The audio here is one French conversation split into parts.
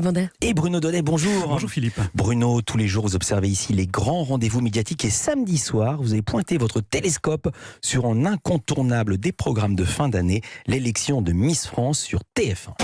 Vendée. Et Bruno Donnet, bonjour. Bonjour Philippe. Bruno, tous les jours vous observez ici les grands rendez-vous médiatiques et samedi soir, vous avez pointé votre télescope sur un incontournable des programmes de fin d'année, l'élection de Miss France sur TF1.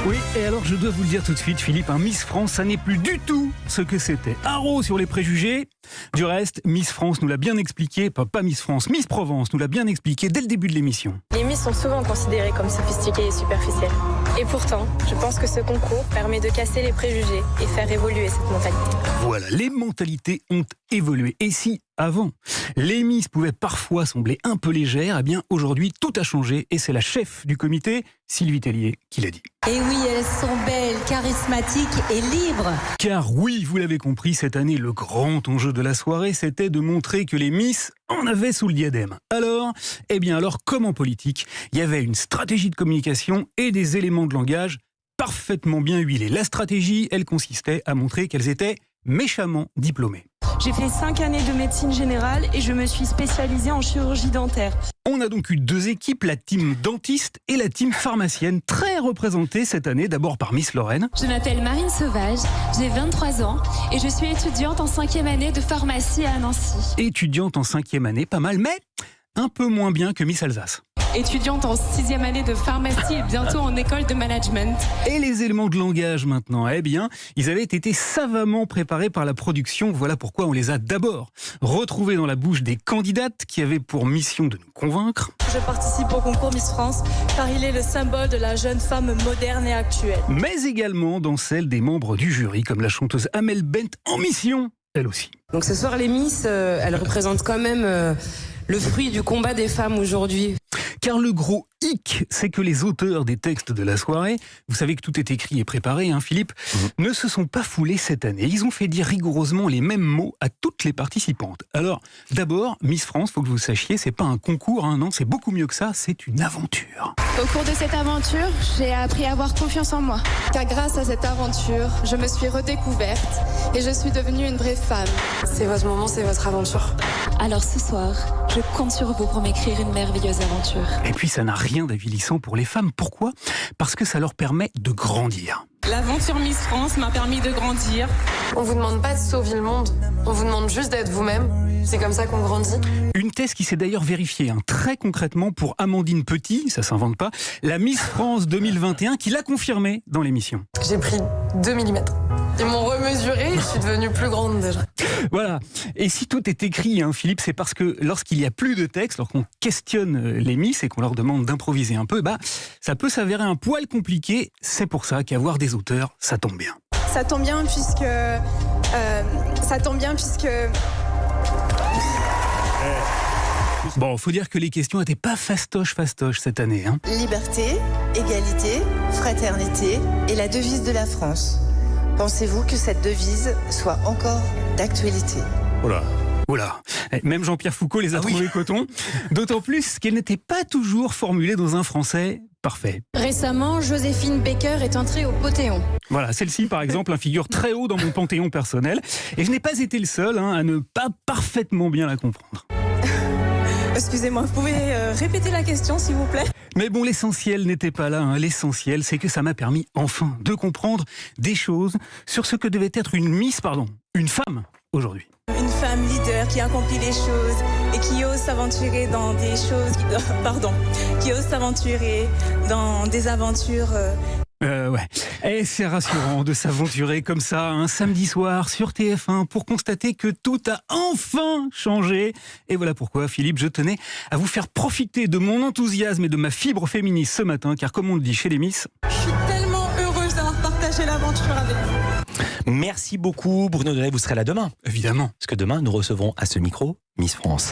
Oui, et alors je dois vous le dire tout de suite Philippe, Miss France, ça n'est plus du tout ce que c'était. Haro sur les préjugés. Du reste, Miss France nous l'a bien expliqué, pas Miss France, Miss Provence nous l'a bien expliqué dès le début de l'émission. Les Miss sont souvent considérées comme sophistiquées et superficielles. Et pourtant, je pense que ce concours permet de casser les préjugés et faire évoluer cette mentalité. Voilà, les mentalités ont évolué. Et si avant, les Miss pouvaient parfois sembler un peu légères, eh bien aujourd'hui tout a changé et c'est la chef du comité, Sylvie Tellier, qui l'a dit. Et oui, elles sont belles, charismatiques et libres. Car oui, vous l'avez compris, cette année, le grand enjeu de la soirée, c'était de montrer que les Miss en avaient sous le diadème. Alors, comme en politique, il y avait une stratégie de communication et des éléments de langage parfaitement bien huilés. La stratégie, elle consistait à montrer qu'elles étaient méchamment diplômées. J'ai fait 5 années de médecine générale et je me suis spécialisée en chirurgie dentaire. On a donc eu deux équipes, la team dentiste et la team pharmacienne, très représentées cette année, d'abord par Miss Lorraine. Je m'appelle Marine Sauvage, j'ai 23 ans et je suis étudiante en 5e année de pharmacie à Nancy. Étudiante en 5e année, pas mal, mais un peu moins bien que Miss Alsace. Étudiante en 6e année de pharmacie et bientôt en école de management. Et les éléments de langage maintenant, ils avaient été savamment préparés par la production. Voilà pourquoi on les a d'abord retrouvés dans la bouche des candidates qui avaient pour mission de nous convaincre. Je participe au concours Miss France car il est le symbole de la jeune femme moderne et actuelle. Mais également dans celle des membres du jury, comme la chanteuse Amel Bent en mission, elle aussi. Donc ce soir, les Miss, elles représentent quand même le fruit du combat des femmes aujourd'hui. Car le gros hic, c'est que les auteurs des textes de la soirée, vous savez que tout est écrit et préparé, Philippe, ne se sont pas foulés cette année. Ils ont fait dire rigoureusement les mêmes mots à toutes les participantes. Alors, d'abord, Miss France, faut que vous sachiez, c'est pas un concours, non, c'est beaucoup mieux que ça, c'est une aventure. Au cours de cette aventure, j'ai appris à avoir confiance en moi. Car grâce à cette aventure, je me suis redécouverte et je suis devenue une vraie femme. C'est votre moment, c'est votre aventure. Alors ce soir, je compte sur vous pour m'écrire une merveilleuse aventure. Et puis ça n'a rien d'avilissant pour les femmes. Pourquoi ? Parce que ça leur permet de grandir. L'aventure Miss France m'a permis de grandir. On vous demande pas de sauver le monde, on vous demande juste d'être vous-même. C'est comme ça qu'on grandit. Une thèse qui s'est d'ailleurs vérifiée très concrètement pour Amandine Petit, ça s'invente pas, la Miss France 2021 qui l'a confirmé dans l'émission. J'ai pris 2 mm. Ils m'ont remesuré, je suis devenue plus grande déjà. Voilà. Et si tout est écrit, Philippe, c'est parce que lorsqu'il n'y a plus de texte, lorsqu'on questionne les Miss et qu'on leur demande d'improviser un peu, ça peut s'avérer un poil compliqué. C'est pour ça qu'avoir des auteurs, ça tombe bien. Ça tombe bien puisque... Bon, faut dire que les questions n'étaient pas fastoches cette année. Liberté, égalité, fraternité est la devise de la France. Pensez-vous que cette devise soit encore d'actualité ? Oula. Même Jean-Pierre Foucault les a trouvés coton. D'autant plus qu'elle n'était pas toujours formulée dans un français parfait. Récemment, Joséphine Baker est entrée au Panthéon. Voilà, celle-ci par exemple, figure très haut dans mon panthéon personnel. Et je n'ai pas été le seul à ne pas parfaitement bien la comprendre. Excusez-moi, vous pouvez répéter la question s'il vous plaît ? Mais bon, l'essentiel n'était pas là. L'essentiel, c'est que ça m'a permis enfin de comprendre des choses sur ce que devait être une femme aujourd'hui. Une femme leader qui accomplit les choses et qui ose s'aventurer dans des choses... qui ose s'aventurer dans des aventures... Ouais. Et c'est rassurant de s'aventurer comme ça un samedi soir sur TF1 pour constater que tout a enfin changé. Et voilà pourquoi, Philippe, je tenais à vous faire profiter de mon enthousiasme et de ma fibre féministe ce matin, car comme on le dit chez les Miss... Je suis tellement heureuse d'avoir partagé l'aventure avec vous. Merci beaucoup Bruno Donnet, vous serez là demain. Évidemment. Parce que demain, nous recevrons à ce micro Miss France.